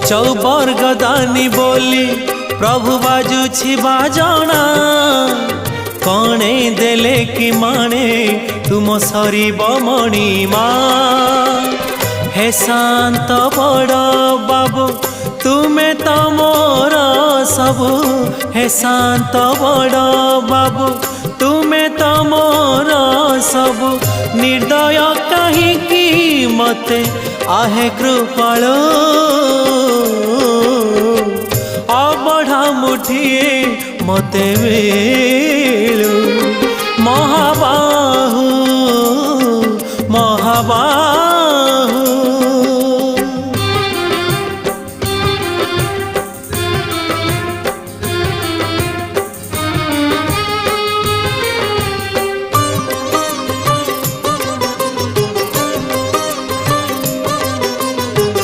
चौबर्ग दानी बोली प्रभु बाजुछि बाजना कणे देले कि माने तुम सरीब मणिमा हे शांत बड़ बाबू तुमे तो मोर सबु हे शांत बड़ बाबू तुमे तो मोर सबु निर्दय कहीं मते आहे कृपाल अबढ़ा मुठिए मते मिलू महाबाहु महाबाहु